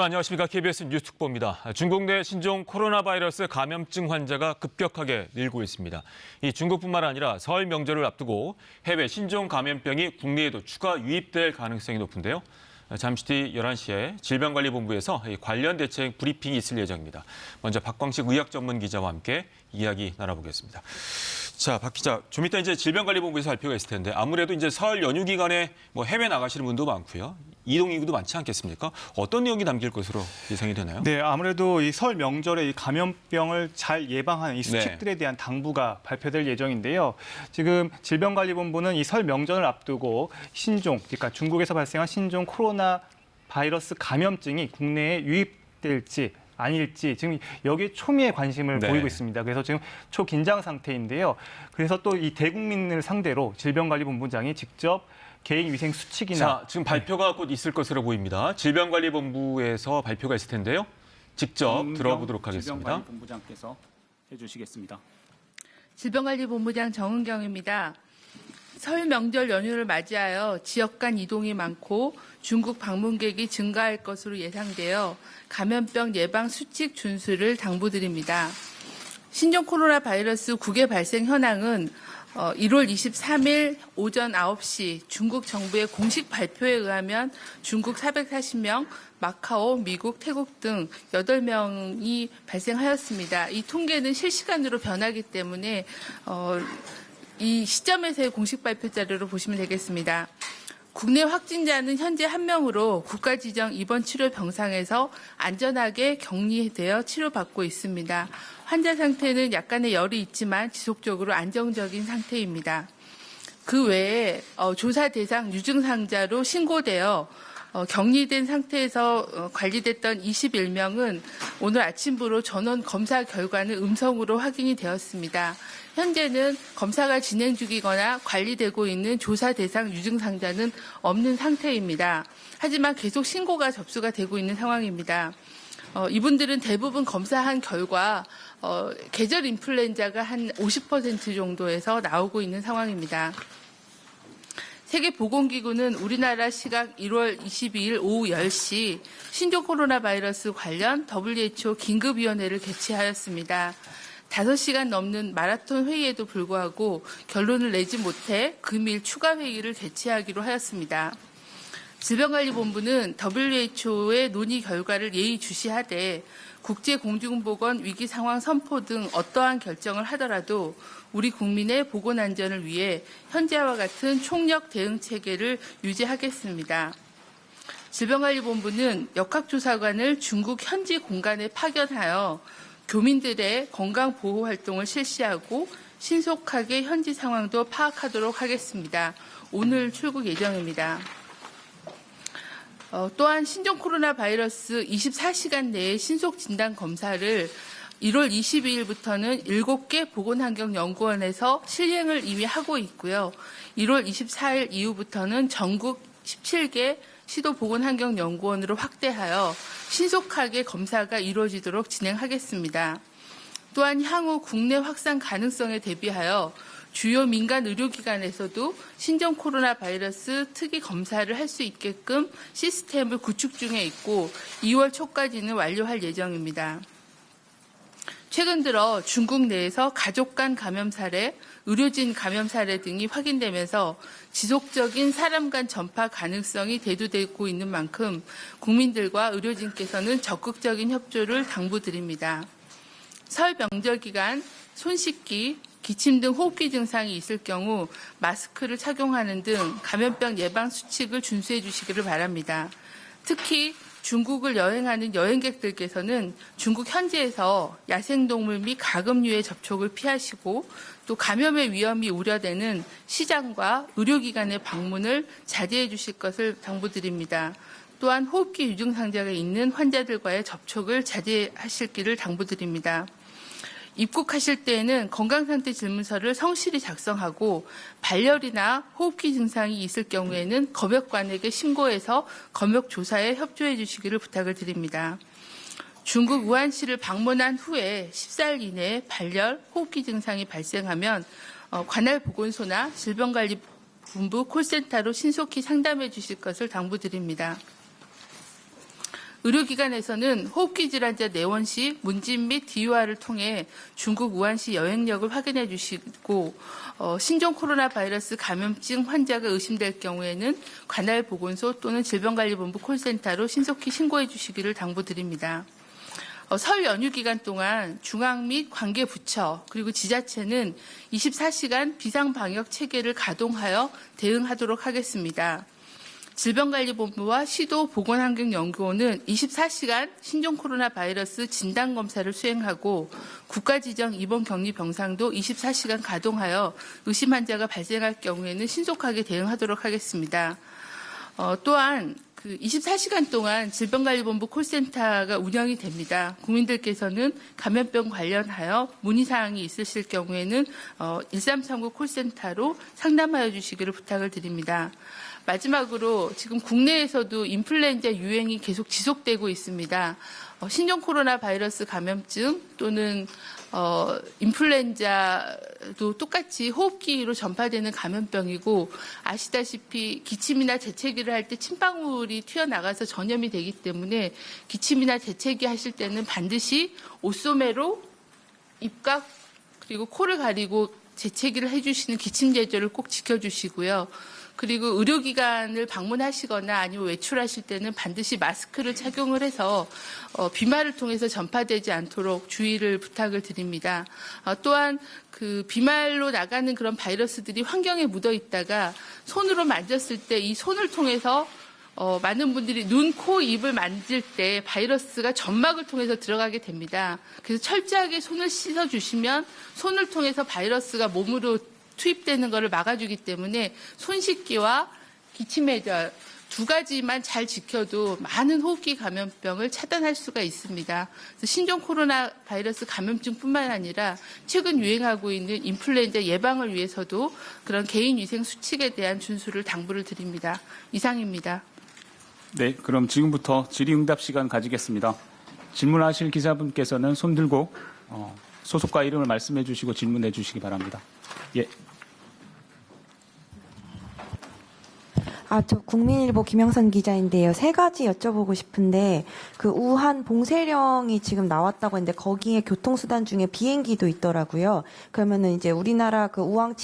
안녕하십니까. KBS 뉴스특보입니다. 중국 내 신종 코로나 바이러스 감염증 환자가 급격하게 늘고 있습니다. 이 중국뿐만 아니라 설 명절을 앞두고 해외 신종 감염병이 국내에도 추가 유입될 가능성이 높은데요. 잠시 뒤 11시에 질병관리본부에서 관련 대책 브리핑이 있을 예정입니다. 먼저 박광식 의학전문기자와 함께 이야기 나눠보겠습니다. 자, 박 기자, 좀 이따 이제 질병관리본부에서 발표가 있을 텐데 아무래도 이제 설 연휴 기간에 해외 나가시는 분도 많고요. 이동 인구도 많지 않겠습니까? 어떤 내용이 담길 것으로 예상이 되나요? 네, 아무래도 이 설 명절에 이 감염병을 잘 예방하는 이 수칙들에 대한 당부가 발표될 예정인데요. 지금 질병관리본부는 이 설 명절을 앞두고 신종, 그러니까 중국에서 발생한 신종 코로나 바이러스 감염증이 국내에 유입될지 아닐지 지금 여기에 초미의 관심을 보이고 있습니다. 그래서 지금 초긴장 상태인데요. 그래서 또 이 대국민을 상대로 질병관리본부장이 직접 개인 위생 수칙이나 자, 지금 발표가 곧 있을 것으로 보입니다. 질병관리본부에서 발표가 있을 텐데요. 직접 들어보도록 하겠습니다. 질병관리본부장께서 해주시겠습니다. 질병관리본부장 정은경입니다. 설 명절 연휴를 맞이하여 지역 간 이동이 많고 중국 방문객이 증가할 것으로 예상되어 감염병 예방 수칙 준수를 당부드립니다. 신종 코로나 바이러스 국외 발생 현황은 1월 23일 오전 9시 중국 정부의 공식 발표에 의하면 중국 440명, 마카오, 미국, 태국 등 8명이 발생하였습니다. 이 통계는 실시간으로 변하기 때문에 이 시점에서의 공식 발표 자료로 보시면 되겠습니다. 국내 확진자는 현재 1명으로 국가 지정 입원 치료 병상에서 안전하게 격리되어 치료받고 있습니다. 환자 상태는 약간의 열이 있지만 지속적으로 안정적인 상태입니다. 그 외에 조사 대상 유증상자로 신고되어 격리된 상태에서 관리됐던 21명은 오늘 아침부로 전원 검사 결과는 음성으로 확인이 되었습니다. 현재는 검사가 진행 중이거나 관리되고 있는 조사 대상 유증상자는 없는 상태입니다. 하지만 계속 신고가 접수가 되고 있는 상황입니다. 이분들은 대부분 검사한 결과 계절 인플루엔자가 한 50% 정도에서 나오고 있는 상황입니다. 세계보건기구는 우리나라 시각 1월 22일 오후 10시 신종 코로나 바이러스 관련 WHO 긴급위원회를 개최하였습니다. 5시간 넘는 마라톤 회의에도 불구하고 결론을 내지 못해 금일 추가 회의를 개최하기로 하였습니다. 질병관리본부는 WHO의 논의 결과를 예의주시하되 국제공중보건 위기상황 선포 등 어떠한 결정을 하더라도 우리 국민의 보건 안전을 위해 현재와 같은 총력 대응 체계를 유지하겠습니다. 질병관리본부는 역학조사관을 중국 현지 공간에 파견하여 교민들의 건강보호 활동을 실시하고 신속하게 현지 상황도 파악하도록 하겠습니다. 오늘 출국 예정입니다. 또한 신종 코로나 바이러스 24시간 내에 신속 진단 검사를 1월 22일부터는 7개 보건환경연구원에서 실행을 이미 하고 있고요. 1월 24일 이후부터는 전국 17개 시도보건환경연구원으로 확대하여 신속하게 검사가 이루어지도록 진행하겠습니다. 또한 향후 국내 확산 가능성에 대비하여 주요 민간 의료기관에서도 신종 코로나 바이러스 특이 검사를 할 수 있게끔 시스템을 구축 중에 있고 2월 초까지는 완료할 예정입니다. 최근 들어 중국 내에서 가족 간 감염 사례, 의료진 감염 사례 등이 확인되면서 지속적인 사람 간 전파 가능성이 대두되고 있는 만큼 국민들과 의료진께서는 적극적인 협조를 당부드립니다. 설 명절 기간 손 씻기, 기침 등 호흡기 증상이 있을 경우 마스크를 착용하는 등 감염병 예방 수칙을 준수해 주시기를 바랍니다. 특히 중국을 여행하는 여행객들께서는 중국 현지에서 야생동물 및 가금류의 접촉을 피하시고 또 감염의 위험이 우려되는 시장과 의료기관의 방문을 자제해 주실 것을 당부드립니다. 또한 호흡기 유증상자가 있는 환자들과의 접촉을 자제하시기를 당부드립니다. 입국하실 때에는 건강상태 질문서를 성실히 작성하고 발열이나 호흡기 증상이 있을 경우에는 검역관에게 신고해서 검역 조사에 협조해 주시기를 부탁을 드립니다. 중국 우한시를 방문한 후에 14일 이내에 발열, 호흡기 증상이 발생하면 관할 보건소나 질병관리본부 콜센터로 신속히 상담해 주실 것을 당부드립니다. 의료기관에서는 호흡기 질환자 내원 시 문진 및 DUR을 통해 중국 우한시 여행력을 확인해 주시고 신종 코로나 바이러스 감염증 환자가 의심될 경우에는 관할 보건소 또는 질병관리본부 콜센터로 신속히 신고해 주시기를 당부드립니다. 설 연휴 기간 동안 중앙 및 관계 부처 그리고 지자체는 24시간 비상방역 체계를 가동하여 대응하도록 하겠습니다. 질병관리본부와 시도보건환경연구원은 24시간 신종 코로나 바이러스 진단검사를 수행하고 국가지정 입원격리 병상도 24시간 가동하여 의심 환자가 발생할 경우에는 신속하게 대응하도록 하겠습니다. 또한 24시간 동안 질병관리본부 콜센터가 운영이 됩니다. 국민들께서는 감염병 관련하여 문의사항이 있으실 경우에는 1339 콜센터로 상담하여 주시기를 부탁을 드립니다. 마지막으로 지금 국내에서도 인플루엔자 유행이 계속 지속되고 있습니다. 신종 코로나 바이러스 감염증 또는 인플루엔자도 똑같이 호흡기로 전파되는 감염병이고 아시다시피 기침이나 재채기를 할 때 침방울이 튀어나가서 전염이 되기 때문에 기침이나 재채기 하실 때는 반드시 옷소매로 입과 그리고 코를 가리고 재채기를 해주시는 기침 제조를 꼭 지켜주시고요. 그리고 의료기관을 방문하시거나 아니면 외출하실 때는 반드시 마스크를 착용을 해서 비말을 통해서 전파되지 않도록 주의를 부탁을 드립니다. 또한 그 비말로 나가는 그런 바이러스들이 환경에 묻어 있다가 손으로 만졌을 때 이 손을 통해서 많은 분들이 눈, 코, 입을 만질 때 바이러스가 점막을 통해서 들어가게 됩니다. 그래서 철저하게 손을 씻어주시면 손을 통해서 바이러스가 몸으로 투입되는 것을 막아주기 때문에 손 씻기와 기침 해결 두 가지만 잘 지켜도 많은 호흡기 감염병을 차단할 수가 있습니다. 그래서 신종 코로나 바이러스 감염증뿐만 아니라 최근 유행하고 있는 인플루엔자 예방을 위해서도 그런 개인위생 수칙에 대한 준수를 당부를 드립니다. 이상입니다. 네, 그럼 지금부터 질의응답 시간 가지겠습니다. 질문하실 기자분께서는 손 들고 소속과 이름을 말씀해 주시고 질문해 주시기 바랍니다. 예. 저 국민일보 김영선 기자인데요. 세 가지 여쭤보고 싶은데 그 우한 봉쇄령이 지금 나왔다고 했는데 거기에 교통수단 중에 비행기도 있더라고요. 그러면은 이제 우리나라 그 우한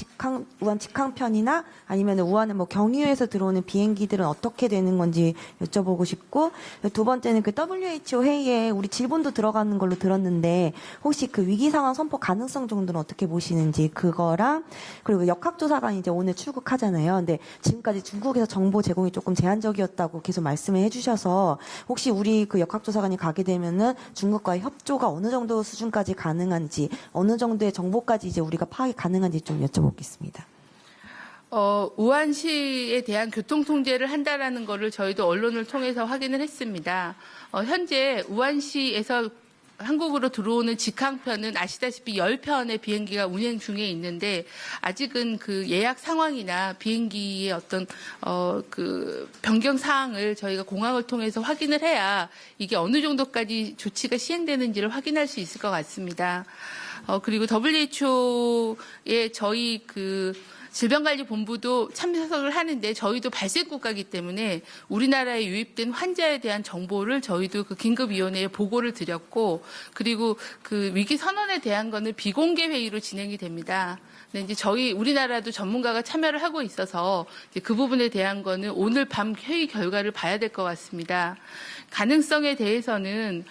직항편이나 아니면 우한은 뭐 경유해서 들어오는 비행기들은 어떻게 되는 건지 여쭤보고 싶고 두 번째는 그 WHO 회의에 우리 질본도 들어가는 걸로 들었는데 혹시 그 위기 상황 선포 가능성 정도는 어떻게 보시는지 그거랑 그리고 역학조사관이 이제 오늘 출국하잖아요. 근데 지금까지 중국에서 정보 제공이 조금 제한적이었다고 계속 말씀을 해주셔서 혹시 우리 그 역학조사관이 가게 되면은 중국과의 협조가 어느 정도 수준까지 가능한지 어느 정도의 정보까지 이제 우리가 파악이 가능한지 좀 여쭤보겠습니다. 우한시에 대한 교통 통제를 한다라는 거를 저희도 언론을 통해서 확인을 했습니다. 현재 우한시에서 한국으로 들어오는 직항편은 아시다시피 10편의 비행기가 운행 중에 있는데 아직은 그 예약 상황이나 비행기의 어떤 그 변경 사항을 저희가 공항을 통해서 확인을 해야 이게 어느 정도까지 조치가 시행되는지를 확인할 수 있을 것 같습니다. 그리고 WHO의 저희 그 질병관리본부도 참석을 하는데 저희도 발생 국가이기 때문에 우리나라에 유입된 환자에 대한 정보를 저희도 그 긴급위원회에 보고를 드렸고 그리고 그 위기 선언에 대한 거는 비공개 회의로 진행이 됩니다. 근데 이제 우리나라도 전문가가 참여를 하고 있어서 이제 그 부분에 대한 거는 오늘 밤 회의 결과를 봐야 될 것 같습니다. 가능성에 대해서는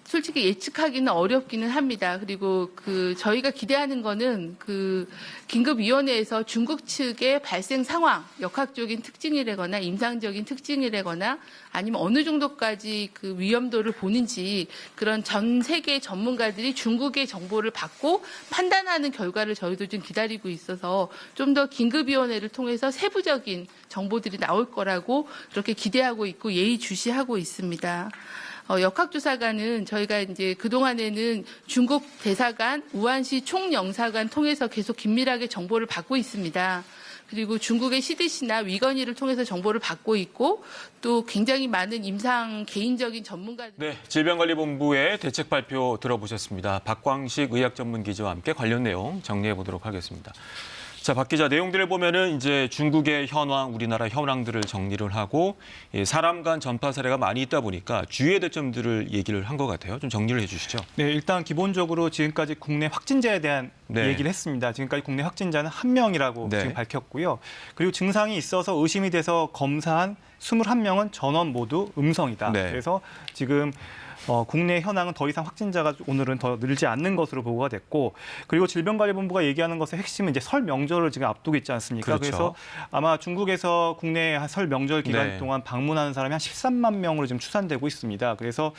솔직히 예측하기는 어렵기는 합니다. 그리고 저희가 기대하는 거는 긴급위원회에서 중국 측의 발생 상황, 역학적인 특징이라거나 임상적인 특징이라거나 아니면 어느 정도까지 그 위험도를 보는지 그런 전 세계 전문가들이 중국의 정보를 받고 판단하는 결과를 저희도 좀 기다리고 있어서 좀 더 긴급위원회를 통해서 세부적인 정보들이 나올 거라고 그렇게 기대하고 있고 예의주시하고 있습니다. 역학조사관은 저희가 이제 그동안에는 중국 대사관, 우한시 총영사관 통해서 계속 긴밀하게 정보를 받고 있습니다. 그리고 중국의 CDC나 위건위를 통해서 정보를 받고 있고 또 굉장히 많은 임상 개인적인 전문가들. 네, 질병관리본부의 대책 발표 들어보셨습니다. 박광식 의학전문기자와 함께 관련 내용 정리해 보도록 하겠습니다. 자, 자, 박 기자, 내용들을 보면은 이제 중국의 현황, 우리나라 현황들을 정리를 하고 사람 간 전파 사례가 많이 있다 보니까 주의해야 될 점들을 얘기를 한 것 같아요. 좀 정리를 해주시죠. 네, 일단 기본적으로 지금까지 국내 확진자에 대한 네. 얘기를 했습니다. 지금까지 국내 확진자는 1명이라고 네. 지금 밝혔고요. 그리고 증상이 있어서 의심이 돼서 검사한 21명은 전원 모두 음성이다. 네. 그래서 지금 국내 현황은 더 이상 확진자가 오늘은 더 늘지 않는 것으로 보고가 됐고, 그리고 질병관리본부가 얘기하는 것의 핵심은 이제 설 명절을 지금 앞두고 있지 않습니까? 그렇죠. 그래서 아마 중국에서 국내 설 명절 기간 네. 동안 방문하는 사람이 한 13만 명으로 지금 추산되고 있습니다. 그래서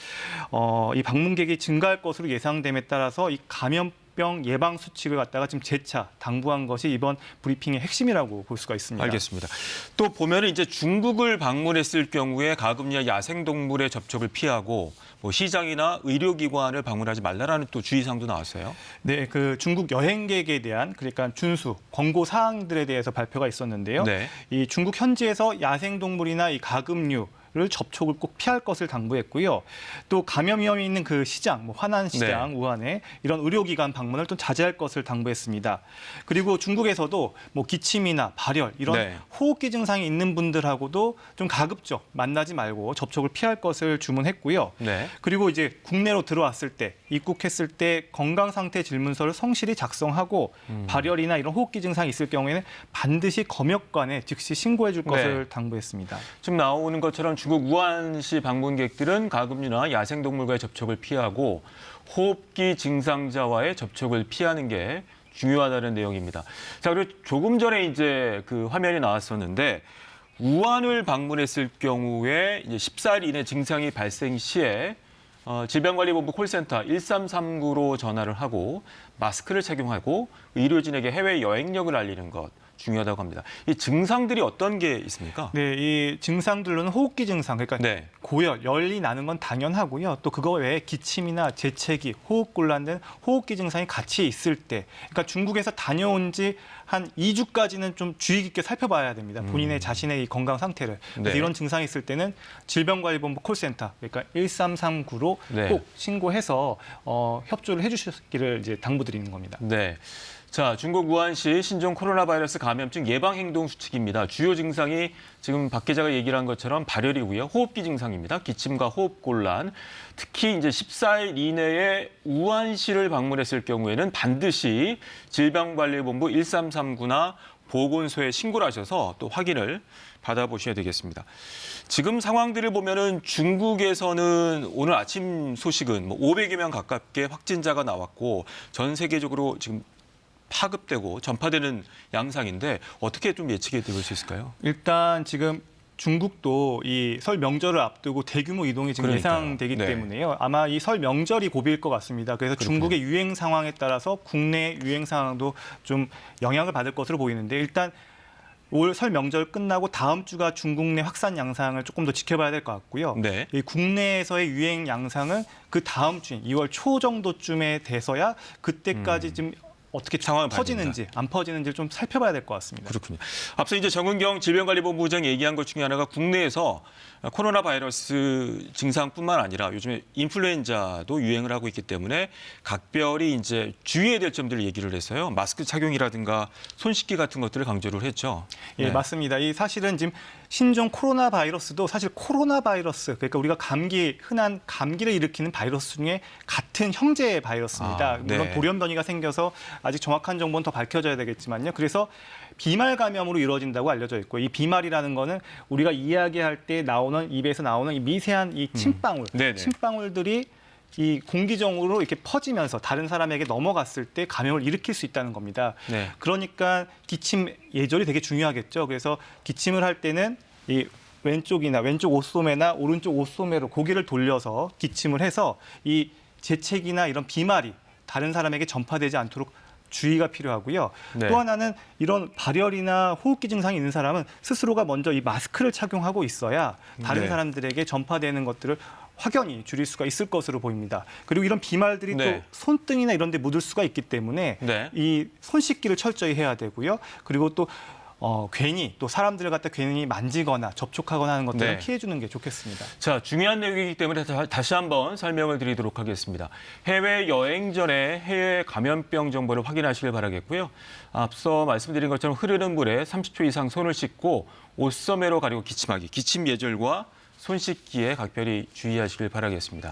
이 방문객이 증가할 것으로 예상됨에 따라서 이 감염병 예방 수칙을 갖다가 지금 재차 당부한 것이 이번 브리핑의 핵심이라고 볼 수가 있습니다. 알겠습니다. 또 보면은 이제 중국을 방문했을 경우에 가금류나 야생동물의 접촉을 피하고 뭐 시장이나 의료기관을 방문하지 말라라는 또 주의사항도 나왔어요. 네, 그 중국 여행객에 대한 그러니까 준수 권고 사항들에 대해서 발표가 있었는데요. 네. 이 중국 현지에서 야생동물이나 이 가금류를 접촉을 꼭 피할 것을 당부했고요. 또 감염 위험이 있는 그 시장, 뭐 화난 시장, 네. 우한에 이런 의료기관 방문을 또 자제할 것을 당부했습니다. 그리고 중국에서도 뭐 기침이나 발열 이런 네. 호흡기 증상이 있는 분들하고도 좀 가급적 만나지 말고 접촉을 피할 것을 주문했고요. 네. 그리고 이제 국내로 들어왔을 때 입국했을 때 건강 상태 질문서를 성실히 작성하고 발열이나 이런 호흡기 증상이 있을 경우에는 반드시 검역관에 즉시 신고해 줄 것을 네. 당부했습니다. 지금 나오는 것처럼 중국 우한시 방문객들은 가금류나 야생동물과의 접촉을 피하고 호흡기 증상자와의 접촉을 피하는 게 중요하다는 내용입니다. 자, 그리고 조금 전에 이제 그 화면이 나왔었는데 우한을 방문했을 경우에 이제 14일 이내 증상이 발생 시에 질병관리본부 콜센터 1339로 전화를 하고 마스크를 착용하고 의료진에게 해외 여행력을 알리는 것 중요하다고 합니다. 이 증상들이 어떤 게 있습니까? 네, 이 증상들로는 호흡기 증상, 그러니까 네. 고열, 열이 나는 건 당연하고요. 또 그거 외에 기침이나 재채기, 호흡곤란 등 호흡기 증상이 같이 있을 때, 그러니까 중국에서 다녀온 지 한 2주까지는 좀 주의 깊게 살펴봐야 됩니다. 본인의 자신의 이 건강 상태를. 그래서 네. 이런 증상이 있을 때는 질병관리본부 콜센터, 그러니까 1339로 네. 꼭 신고해서 협조를 해주시기를 이제 당부드리는 겁니다. 네. 자, 중국 우한시 신종 코로나 바이러스 감염증 예방 행동 수칙입니다. 주요 증상이 지금 박 기자가 얘기를 한 것처럼 발열이고요. 호흡기 증상입니다. 기침과 호흡곤란. 특히 이제 14일 이내에 우한시를 방문했을 경우에는 반드시 질병관리본부 1339나 보건소에 신고를 하셔서 또 확인을 받아보셔야 되겠습니다. 지금 상황들을 보면은 중국에서는 오늘 아침 소식은 뭐 500여 명 가깝게 확진자가 나왔고 전 세계적으로 지금 파급되고 전파되는 양상인데 어떻게 좀 예측해 볼 수 있을까요? 일단 지금 중국도 이 설 명절을 앞두고 대규모 이동이 지금 그러니까요. 예상되기 네. 때문에요. 아마 이 설 명절이 고비일 것 같습니다. 그래서 그렇군요. 중국의 유행 상황에 따라서 국내 유행 상황도 좀 영향을 받을 것으로 보이는데 일단 올 설 명절 끝나고 다음 주가 중국 내 확산 양상을 조금 더 지켜봐야 될 것 같고요. 네. 이 국내에서의 유행 양상은 그 다음 주인 2월 초 정도쯤에 돼서야 그때까지 좀 어떻게 상황을 봐야 퍼지는지 안 퍼지는지 좀 살펴봐야 될 것 같습니다. 그렇군요. 앞서 이제 정은경 질병관리본부장 얘기한 것 중에 하나가 국내에서 코로나 바이러스 증상뿐만 아니라 요즘에 인플루엔자도 유행을 하고 있기 때문에 각별히 이제 주의해야 될 점들을 얘기를 해서요. 마스크 착용이라든가 손 씻기 같은 것들을 강조를 했죠. 예, 네. 맞습니다. 이 사실은 지금 신종 코로나 바이러스도 사실 코로나 바이러스, 그러니까 우리가 흔한 감기를 일으키는 바이러스 중에 같은 형제 바이러스입니다. 네. 물론 돌연 변이가 생겨서 아직 정확한 정보는 더 밝혀져야 되겠지만요. 그래서 비말 감염으로 이루어진다고 알려져 있고, 이 비말이라는 거는 우리가 이야기할 때 나오는 입에서 나오는 이 미세한 이 침방울, 네네. 침방울들이 이 공기정으로 이렇게 퍼지면서 다른 사람에게 넘어갔을 때 감염을 일으킬 수 있다는 겁니다. 네. 그러니까 기침 예절이 되게 중요하겠죠. 그래서 기침을 할 때는 이 왼쪽 옷소매나 오른쪽 옷소매로 고개를 돌려서 기침을 해서 이 재채기나 이런 비말이 다른 사람에게 전파되지 않도록 주의가 필요하고요. 네. 또 하나는 이런 발열이나 호흡기 증상이 있는 사람은 스스로가 먼저 이 마스크를 착용하고 있어야 다른 네. 사람들에게 전파되는 것들을 확연히 줄일 수가 있을 것으로 보입니다. 그리고 이런 비말들이 네. 또 손등이나 이런 데 묻을 수가 있기 때문에 네. 이 손 씻기를 철저히 해야 되고요. 그리고 또 괜히 또 사람들을 갖다 괜히 만지거나 접촉하거나 하는 것들을 네. 피해주는 게 좋겠습니다. 자, 중요한 내용이기 때문에 다시 한번 설명을 드리도록 하겠습니다. 해외 여행 전에 해외 감염병 정보를 확인하시길 바라겠고요. 앞서 말씀드린 것처럼 흐르는 물에 30초 이상 손을 씻고 옷소매로 가리고 기침하기, 기침 예절과 손 씻기에 각별히 주의하시길 바라겠습니다.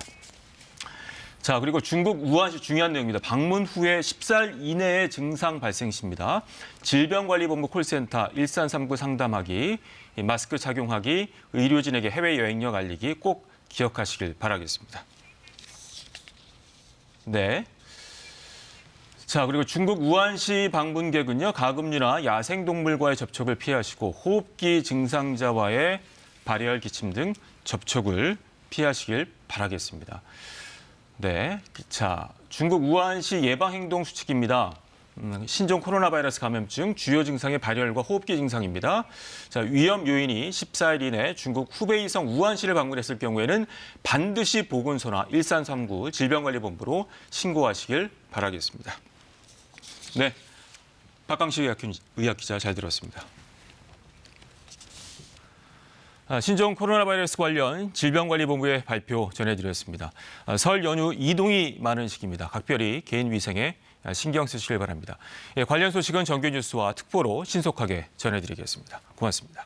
자, 그리고 중국 우한시 중요한 내용입니다. 방문 후에 10살 이내의 증상 발생 시입니다. 질병관리본부 콜센터 1339 상담하기, 마스크 착용하기, 의료진에게 해외여행력 알리기 꼭 기억하시길 바라겠습니다. 네. 자, 그리고 중국 우한시 방문객은요, 가금류나 야생동물과의 접촉을 피하시고 호흡기 증상자와의 발열, 기침 등 접촉을 피하시길 바라겠습니다. 네, 자, 중국 우한시 예방행동 수칙입니다. 신종 코로나 바이러스 감염증 주요 증상의 발열과 호흡기 증상입니다. 자, 위험 요인이 14일 이내 중국 후베이성 우한시를 방문했을 경우에는 반드시 보건소나 1339 질병관리본부로 신고하시길 바라겠습니다. 네, 박강식 의학 기자 잘 들었습니다. 신종 코로나 바이러스 관련 질병관리본부의 발표 전해드렸습니다. 설 연휴 이동이 많은 시기입니다. 각별히 개인 위생에 신경 쓰시길 바랍니다. 관련 소식은 정규 뉴스와 특보로 신속하게 전해드리겠습니다. 고맙습니다.